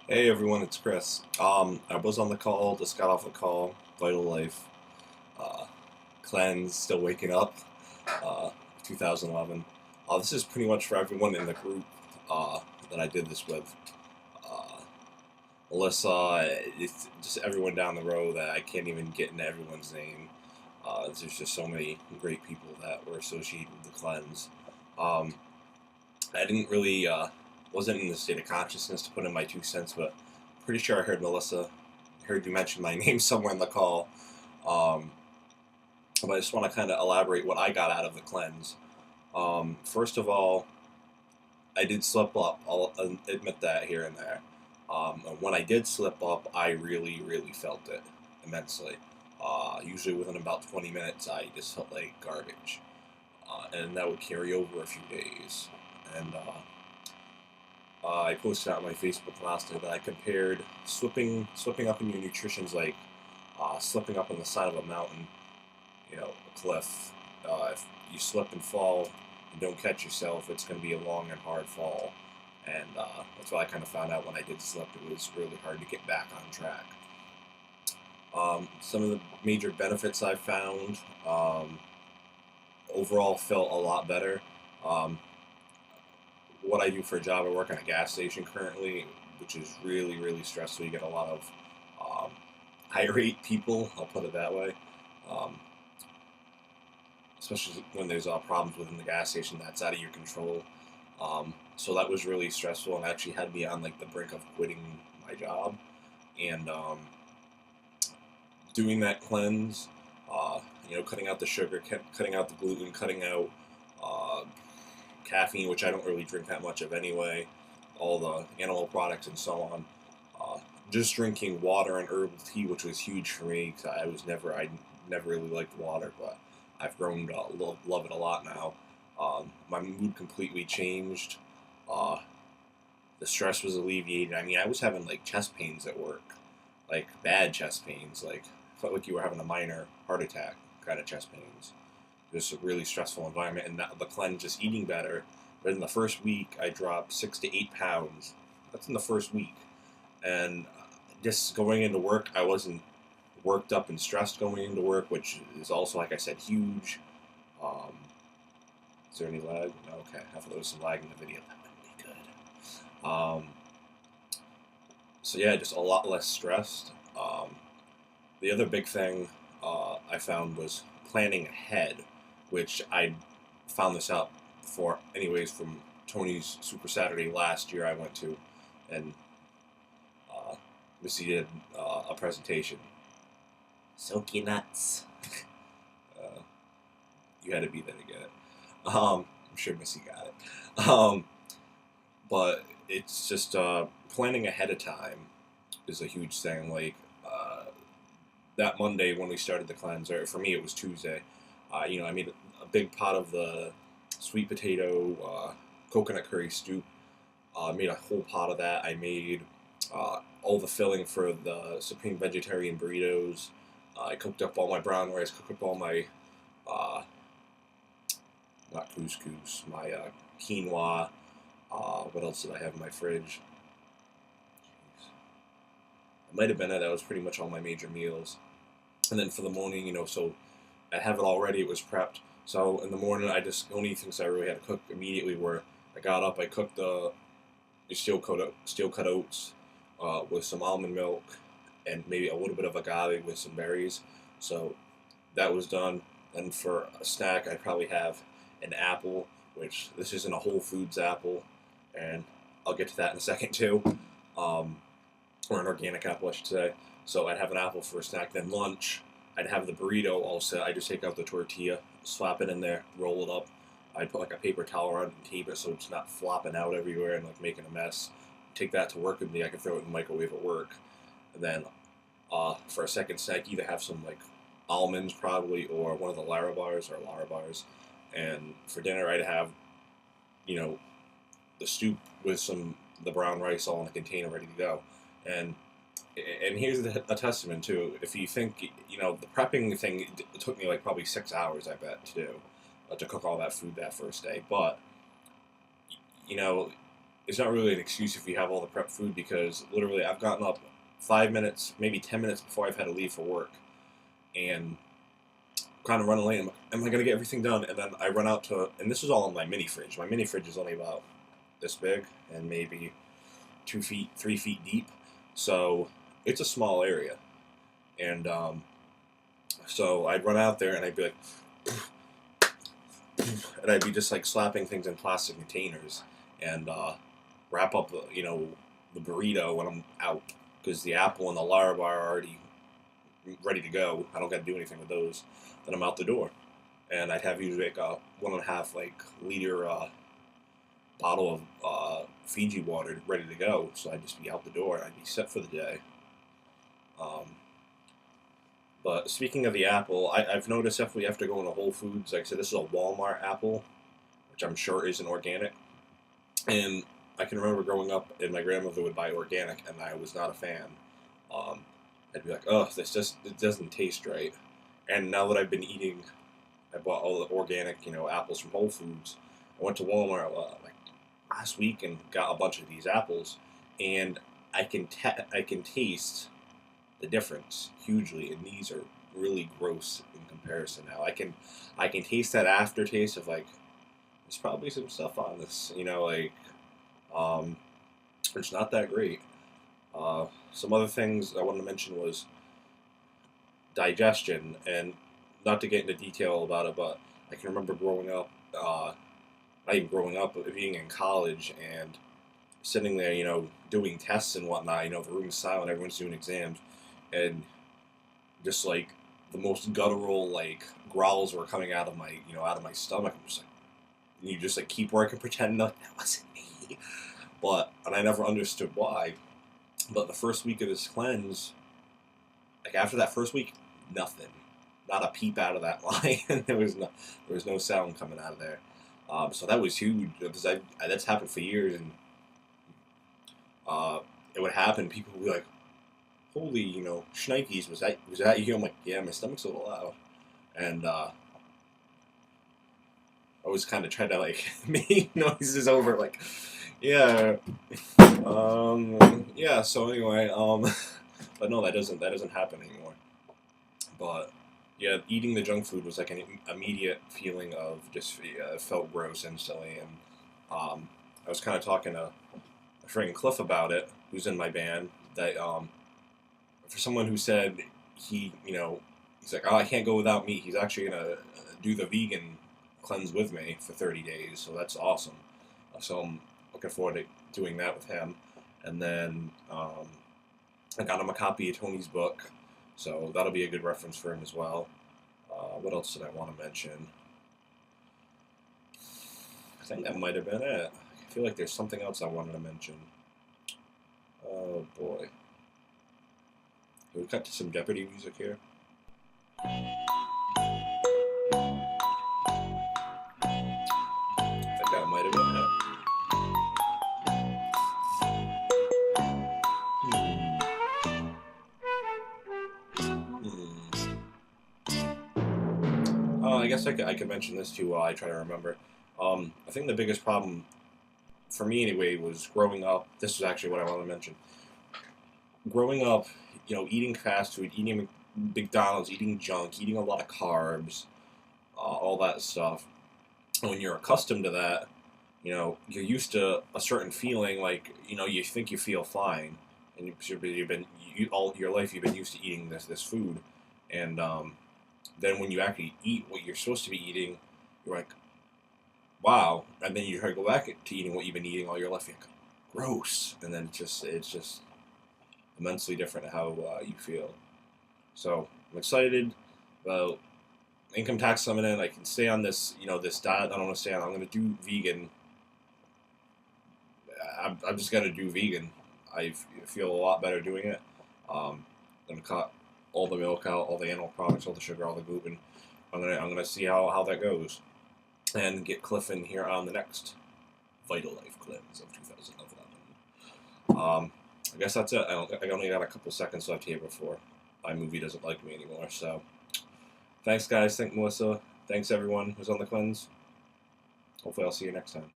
Hey everyone, it's Chris. I was on the call, just got off the call. Vital Life, uh, Cleanse, still waking up. Uh, 2011. This is pretty much for everyone in the group that I did this with. Uh, Melissa, it's just everyone down the road that I can't even get into everyone's name. There's just so many great people that were associated with the Cleanse. Um, I didn't really wasn't in the state of consciousness to put in my 2 cents, but pretty sure I heard Melissa, heard you mention my name somewhere in the call. Um, but I just want to kind of elaborate what I got out of the cleanse. First of all, I did slip up. I'll admit that here and there. And when I did slip up, I really, really felt it immensely. Usually within about 20 minutes, I just felt like garbage. And that would carry over a few days. And I posted out on my Facebook last night that I compared slipping up in your nutrition's like slipping up on the side of a mountain, a cliff. If you slip and fall and don't catch yourself, it's going to be a long and hard fall. And that's what I kind of found out when I did slip. It was really hard to get back on track. Some of the major benefits I found overall felt a lot better. Um, what I do for a job, I work on a gas station currently, which is really, really stressful. You get a lot of um, irate people, I'll put it that way. Um, Especially when there's problems within the gas station that's out of your control. So that was really stressful and actually had me on like the brink of quitting my job. And doing that cleanse, cutting out the sugar, cutting out the gluten, cutting out uh, caffeine, which I don't really drink that much of anyway, all the animal products and so on. Uh, just drinking water and herbal tea, which was huge for me because I never really liked water, but I've grown to love it a lot now. My mood completely changed. Uh, the stress was alleviated. I mean, I was having like chest pains at work, like bad chest pains, like felt like you were having a minor heart attack kind of chest pains. Just a really stressful environment, and the cleanse, just eating better. But in the first week, I dropped 6 to 8 pounds. That's in the first week, and just going into work, I wasn't worked up and stressed going into work, which is also, like I said, huge. Um, is there any lag? No, okay. I thought there was some lag in the video. That might be good. So yeah, just a lot less stressed. The other big thing I found was planning ahead, which I found this out for anyways from Tony's Super Saturday last year I went to, and Missy did a presentation. Silky nuts. uh, you had to be there to get it. I'm sure Missy got it. But it's just planning ahead of time is a huge thing. Like that Monday when we started the cleanse, or for me it was Tuesday. I made a big pot of the sweet potato coconut curry stew. I made a whole pot of that. I made all the filling for the Supreme Vegetarian burritos. I cooked up all my brown rice, cooked up all my, uh, not couscous, my quinoa. What else did I have in my fridge? Jeez. It might have been it. That was pretty much all my major meals. And then for the morning, so I have it all ready. It was prepped. So in the morning, the only things I really had to cook immediately were I got up, I cooked the steel cut oats with some almond milk and maybe a little bit of agave with some berries. So that was done. And for a snack, I'd probably have an apple, which this isn't a Whole Foods apple, and I'll get to that in a second too, or an organic apple, I should say. So I'd have an apple for a snack. Then lunch, I'd have the burrito all set. I just take out the tortilla, slap it in there, roll it up. I'd put like a paper towel around it and tape it so it's not flopping out everywhere and like making a mess. Take that to work with me. I can throw it in the microwave at work. And then for a second snack, either have some like almonds probably or one of the Lara bars. And for dinner, I'd have, you know, the soup with the brown rice all in a container ready to go. And here's a testament to, if you think, the prepping thing, it took me like probably 6 hours, I bet, to do, to cook all that food that first day. But, you know, it's not really an excuse if you have all the prep food, because literally I've gotten up 5 minutes, maybe 10 minutes before I've had to leave for work, and kind of running late. Am I gonna get everything done? And then I run out to, and this is all in my mini fridge. My mini fridge is only about this big and maybe 2 feet, 3 feet deep, so it's a small area. And so I'd run out there and I'd be like, and I'd be just like slapping things in plastic containers and wrap up, the burrito when I'm out, because the apple and the larva are already ready to go. I don't got to do anything with those. Then I'm out the door, and I'd have usually like a 1.5 liter bottle of Fiji water ready to go. So I'd just be out the door and I'd be set for the day. But speaking of the apple, I've noticed if we have to go into Whole Foods, like I said, this is a Walmart apple, which I'm sure isn't organic. And I can remember growing up, and my grandmother would buy organic, and I was not a fan. Um, I'd be like, oh, it doesn't taste right. And now that I've been eating, I bought all the organic, apples from Whole Foods. I went to Walmart like last week and got a bunch of these apples, and I can taste the difference hugely, and these are really gross in comparison. Now I can taste that aftertaste of like there's probably some stuff on this, it's not that great. Some other things I wanted to mention was digestion, and not to get into detail about it, but I can remember growing up, not even growing up, but being in college and sitting there, doing tests and whatnot. The room's silent, everyone's doing exams, and just like the most guttural growls were coming out of my stomach. I'm just like, and you just keep working, pretending that wasn't me. And I never understood why. But the first week of this cleanse, after that first week, nothing, not a peep out of that line. there was no sound coming out of there. So that was huge, because that's happened for years, and it would happen. People would be like, "Holy, shnikes, was that you?" I'm like, "Yeah, my stomach's a little loud," and I was kind of trying to make noises over yeah, yeah. So anyway, but no, that doesn't happen anymore. But yeah, eating the junk food was like an immediate feeling of just felt gross instantly, and I was kind of talking to my friend Cliff about it, who's in my band, that for someone who said he's like, oh, I can't go without meat. He's actually gonna do the vegan cleanse with me for 30 days, so that's awesome. So I'm looking forward to doing that with him. And then I got him a copy of Tony's book, so that'll be a good reference for him as well. What else did I want to mention? I think that might have been it. I feel like there's something else I wanted to mention. Oh boy. Can we cut to some Jeopardy music here? I think that might have been it. I guess I could mention this too while I try to remember. I think the biggest problem, for me anyway, was growing up. This is actually what I want to mention. Growing up, eating fast food, eating McDonald's, eating junk, eating a lot of carbs, all that stuff. And when you're accustomed to that, you're used to a certain feeling, you think you feel fine, and all your life you've been used to eating this food, and then when you actually eat what you're supposed to be eating, you're like, wow, and then you try to go back to eating what you've been eating all your life, you're like, gross, and then it's just immensely different how you feel. So I'm excited about income tax coming in. I can stay on this, this diet I don't want to stay on. I'm going to do vegan. I'm just going to do vegan. I feel a lot better doing it. I'm going to cut all the milk out, all the animal products, all the sugar, all the gluten. I'm gonna see how that goes, and get Cliff in here on the next Vital Life cleanse of 2011. I guess that's it. I only got a couple seconds left here before my movie doesn't like me anymore. So, thanks guys. Thank Melissa. Thanks everyone who's on the cleanse. Hopefully I'll see you next time.